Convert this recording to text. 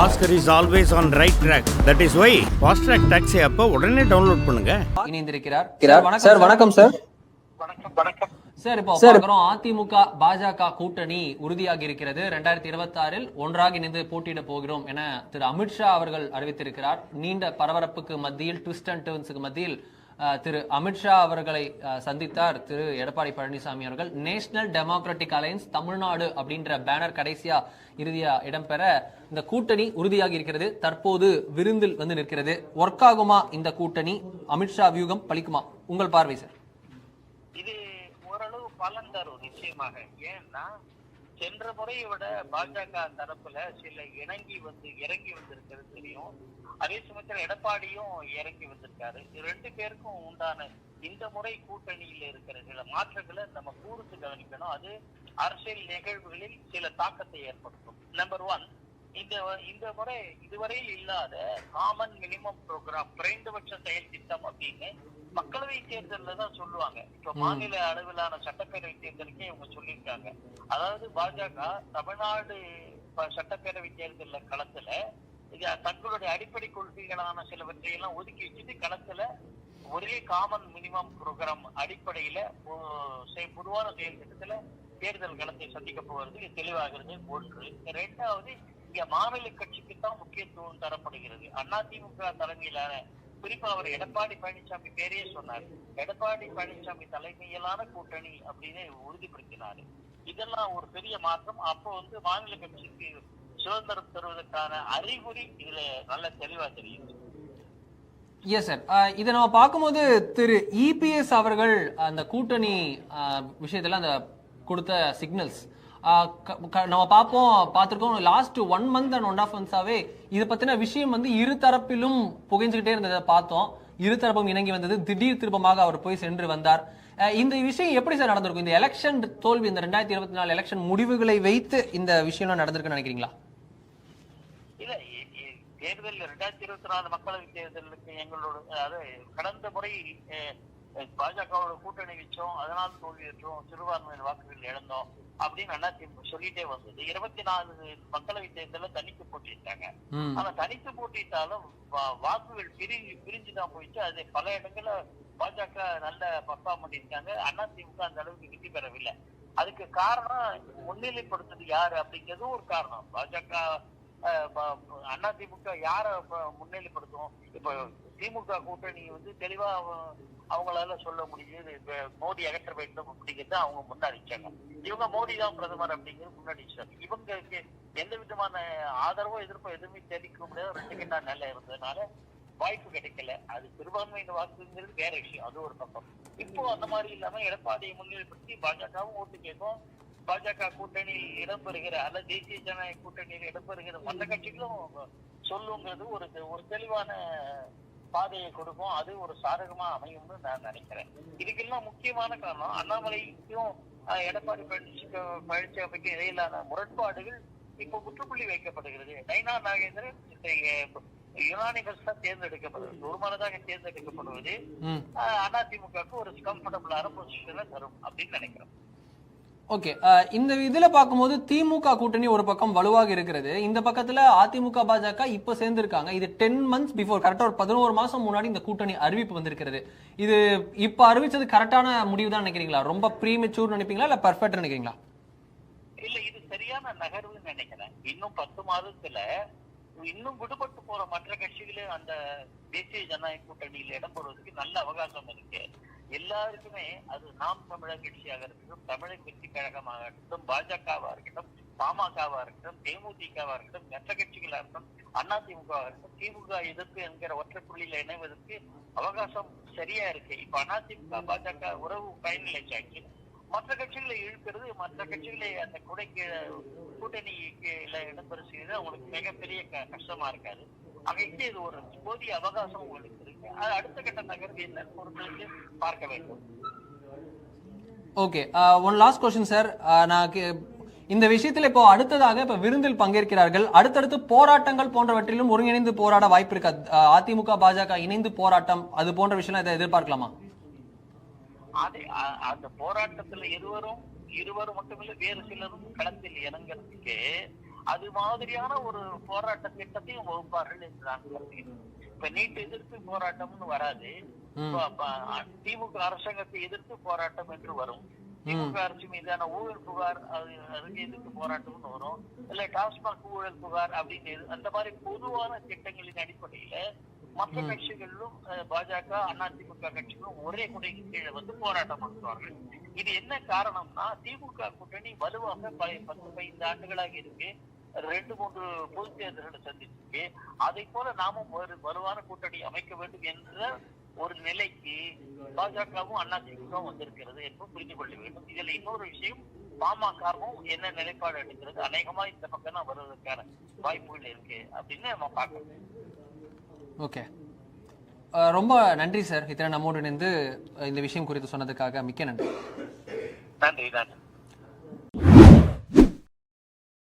Oscar is always on right track. That is why Fast Track Taxi app உடனே download பண்ணுங்க. இணைந்திருக்கிறார் sir வணக்கம் sir. Sir இப்போ பார்க்கிறோம் அதிமுக பாஜக கூட்டணி உறுதியாகி இருக்கிறது. 2026 ஒன்றாக இணைந்து போட்டியிட போகிறோம் என திரு அமித்ஷா அவர்கள் அறிவித்திருக்கிறார். நீண்ட பரபரப்புக்கு மத்தியில் ட்விஸ்ட் அண்ட் டர்ன்ஸுக்கு மத்தியில் திரு அமித்ஷா அவர்களை சந்தித்தார் திரு எடப்பாடி பழனிசாமி அவர்கள். நேஷனல் டெமோக்ராட்டிக் அலையன்ஸ் தமிழ்நாடு அப்படின்ற பேனர் கடைசியா இறுதியா இடம்பெற இந்த கூட்டணி உறுதியாகி இருக்கிறது. தற்போது விருந்தில் வந்து நிற்கிறது. ஒர்க் ஆகுமா இந்த கூட்டணி? அமித்ஷா வியூகம் பலிக்குமா? உங்கள் பார்வை சார். இது ஓரளவு பலன் தரும் நிச்சயமாக. ஏன்னா சென்ற முறையை விட பாஜக தரப்புல சில இறங்கி வந்திருக்கிறது தெரியும். அதே சமயத்தில் எடப்பாடியும் இறங்கி வந்திருக்காரு. ரெண்டு பேருக்கும் உண்டான இந்த முறை கூட்டணியில இருக்கிற சில மாற்றங்களை நம்ம கூர்ந்து கவனிக்கணும். அது அரசியல் நிகழ்வுகளில் சில தாக்கத்தை ஏற்படுத்தும். நம்பர் 1, இந்த முறை இதுவரையில் இல்லாத காமன் மினிமம் ப்ரோக்ராம், குறைந்தபட்ச செயல் திட்டம் அப்படின்னு மக்களவை தேர்தலில் தான் சொல்லுவாங்க. இப்ப மாநில அளவிலான சட்டப்பேரவை தேர்தலுக்கே இவங்க சொல்லியிருக்காங்க. அதாவது பாஜக தமிழ்நாடு சட்டப்பேரவை தேர்தலில் களத்துல தங்களுடைய அடிப்படை கொள்கைகளான சிலவற்றையெல்லாம் ஒதுக்கி வச்சுட்டு களத்துல ஒரே காமன் மினிமம் ப்ரோக்ராம் அடிப்படையில பொதுவான செயல் திட்டத்துல தேர்தல் களத்தை சந்திக்க போவது தெளிவாகிறது. ஒன்று. இரண்டாவது, இங்க மாநில கட்சிக்கு தான் முக்கியத்துவம் தரப்படுகிறது. அதிமுக தலைமையிலான, குறிப்பா அவர் எடப்பாடி பழனிசாமி பேரையே சொன்னார், எடப்பாடி பழனிசாமி தலைமையிலான கூட்டணி அப்படின்னு உறுதிப்படுத்தினாரு. இதெல்லாம் ஒரு பெரிய மாற்றம். அப்போ மாநில கட்சிக்கு சுதந்திரம் தருவதற்கான அறிகுறி இதுல நல்ல தெளிவா தெரியுது. Yes sir. இதை நம்ம பார்க்கும்போது திரு இபிஎஸ் அவர்கள் அந்த கூட்டணி விஷயத்துல அந்த கொடுத்த சிக்னல்ஸ் நம்ம பார்த்திருக்கோம். லாஸ்ட் 1 month and 1.5 months இது பத்தின விஷயம் இரு தரப்பிலும் புகைஞ்சுக்கிட்டே இருந்ததை பார்த்தோம். இரு தரப்பும் இணங்கி வந்தது. திடீர் திருப்பமாக அவர் போய் சென்று வந்தார். இந்த விஷயம் எப்படி சார் நடந்திருக்கும்? இந்த எலெக்ஷன் தோல்வி, இந்த 2024 எலெக்ஷன் முடிவுகளை வைத்து இந்த விஷயம் நடந்திருக்குன்னு நினைக்கிறீங்களா? இல்ல, தேர்தல் 2024 மக்களவை தேர்தலுக்கு எங்களோட, அதாவது கடந்த முறை பாஜகவோட கூட்டணி வச்சோம், அதனால் தோல்வியற்றோம், சிறுபான்மையினர் வாக்குகள் இழந்தோம் அப்படின்னு அதிமுக சொல்லிட்டே வந்தது. 24 மக்களவை தேர்தலில் தனித்து போட்டிட்டாங்க. ஆனா தனித்து போட்டிட்டாலும் வாக்குகள் பிரிஞ்சுதான் போயிடுச்சு. அது பல இடங்கள்ல பாஜக நல்ல பர்ஃபார்ம் பண்ணியிருக்காங்க. அதிமுக அந்த அளவுக்கு வெற்றி பெறவில்லை. அதுக்கு காரணம் முன்னிலைப்படுத்துறது யாரு அப்படிங்கிறதும் ஒரு காரணம். பாஜக அதிமுக யார முன்னிலைப்படுத்தும்? இப்ப திமுக கூட்டணி தெளிவா அவங்களால சொல்ல முடியுது, மோடி அகற்ற வேண்டும் அப்படிங்கிறது அவங்க முன்னாடிச்சாங்க. இவங்க மோடி தான் பிரதமர் அப்படிங்கிறது முன்னாடிச்சாங்க. இவங்களுக்கு எந்த விதமான ஆதரவோ எதிர்ப்போ எதுவுமே தெரிவிக்க முடியாது. 2 கிட்ட நிலை இருந்ததுனால வாய்ப்பு கிடைக்கல. அது சிறுபான்மையின வாக்குங்கிறது வேற விஷயம், அது ஒரு பக்கம். இப்போ அந்த மாதிரி இல்லாம எடப்பாடியை முன்னிலைப்படுத்தி பாஜகவும் ஓட்டு கேட்கும். பாஜக கூட்டணியில் இடம்பெறுகிற அல்லது தேசிய ஜனநாயக கூட்டணியில் இடம்பெறுகிற மற்ற கட்சிகளும் சொல்லுங்கிறது ஒரு தெளிவான பாதையை கொடுக்கும். அது ஒரு சாதகமா அமையும்னு நான் நினைக்கிறேன். இதுக்கெல்லாம் முக்கியமான காரணம் அண்ணாமலைக்கும் எடப்பாடி பழனிசாமிக்கும் இடையிலான முரண்பாடுகள் இப்போ முற்றுப்புள்ளி வைக்கப்படுகிறது. நைனா நாகேந்திரன் யுனானிமஸா தேர்ந்தெடுக்கப்படுவது, ஒருமனதாக தேர்ந்தெடுக்கப்படுவது அதிமுகவுக்கு ஒரு கம்ஃபர்டபுளான பொசிஷனை தரும் அப்படின்னு நினைக்கிறேன். ஓகே. இந்த இதுல பார்க்கும்போது திமுக கூட்டணி ஒரு பக்கம் வலுவாக இருக்கிறது. இந்த பக்கத்துல அதிமுக பாஜக இப்ப சேர்ந்திருக்காங்க. இது 10 months பிஃபோர், கரெக்டா ஒரு 11 மாசம் முன்னாடி இந்த கூட்டணி அறிவிப்பு வந்திருக்கிறது. இது இப்ப அறிவிச்சது கரெக்டான முடிவு தான் நினைக்கிறீங்களா? ரொம்ப ப்ரீமெச்சூர் நினைப்பீங்களா இல்ல பர்ஃபெக்ட் நினைக்கிறீங்களா? இல்ல, இது சரியான நகர்வுன்னு நினைக்கிறேன். இன்னும் 10 மாதத்துல இன்னும் விடுபட்டு போற மற்ற கட்சிகளே அந்த தேசிய ஜனநாயக கூட்டணியில் இடம்பெறுவதற்கு நல்ல அவகாசம் இருக்கு. எல்லாருக்குமே அது நாம் தமிழர் கட்சியாக இருக்கட்டும், தமிழக வெற்றி கழகமாக இருக்கட்டும், பாஜகவா இருக்கட்டும், பாமகவா இருக்கட்டும், தேமுதிகவா இருக்கட்டும், மற்ற கட்சிகளா இருக்கட்டும், அதிமுகவா இருக்கட்டும், திமுக எதிர்ப்பு என்கிற ஒற்றை புள்ளியில இணைவதற்கு அவகாசம் சரியா இருக்கு. இப்ப அதிமுக பாஜக உறவு பயனிலைச்சாச்சு. மற்ற கட்சிகளை இழுக்கிறது, மற்ற கட்சிகளை அந்த கூட்டணியில இடம்பெற செய்வது அவங்களுக்கு மிகப்பெரிய கஷ்டமா இருக்காது. அங்கே இது ஒரு போதிய அவகாசம் உங்களுக்கு இருக்கு. அது அடுத்த கட்ட நகர்வு என்ன பொருட்களுக்கு பார்க்க வேண்டும். Okay. One last question sir. நான் இந்த விஷயத்துல இப்போ அடுத்ததாக இப்ப விருந்தில் பங்கேற்கிறார்கள். அடுத்தடுத்து போராட்டங்கள் போன்றவற்றிலும் ஒருங்கிணைந்து போராட வாய்ப்பு இருக்கா? அதிமுக பாஜக இணைந்து போராட்டம் அது போன்ற விஷயம் எதிர்பார்க்கலாமா? அந்த போராட்டத்துல இருவரும் மட்டுமில்ல வேறு சிலரும் களத்தில் இறங்கிறதுக்கு அது மாதிரியான ஒரு போராட்ட திட்டத்தையும் வகுப்பார்கள் என்று நான் கருதுகிறேன். இப்ப நீட் எதிர்த்து போராட்டம்னு வராது, திமுக அரசாங்கத்தை எதிர்த்து போராட்டம் என்று வரும். திமுக அரசு மீதான ஊழல் புகார் அதுக்கு எதிர்த்து போராட்டம்னு வரும், இல்ல டாஸ்மாக் ஊழல் புகார் அப்படின்னு அந்த மாதிரி பொதுவான திட்டங்களின் அடிப்படையில மற்ற கட்சிகளிலும் பாஜக அதிமுக கட்சிகளும் ஒரே குடைக்கு கீழே வந்து போராட்டம் நடத்துவார்கள். இது என்ன காரணம்னா, திமுக கூட்டணி வலுவாக 10-15 ஆண்டுகளாக இருக்கு, 2-3 பொது தேர்தல்களை சந்திச்சிருக்கு. அதை போல நாமும் ஒரு வலுவான கூட்டணி அமைக்க வேண்டும் என்ற ஒரு நிலைக்கு பாஜகவும் அதிமுகவும் வந்திருக்கிறது என்று புரிந்து கொள்ள வேண்டும். இதுல இன்னொரு விஷயம், பாமகவும் என்ன நிலைப்பாடு எடுக்கிறது, அநேகமா இந்த பக்கம் தான் வருவதற்கான வாய்ப்புகள் இருக்கு அப்படின்னு நம்ம பார்க்கணும். ஓகே, ரொம்ப நன்றி சார். இத்தனை நம்மோடு இணைந்து இந்த விஷயம் குறித்து சொன்னதுக்காக மிக்க நன்றி. நன்றி.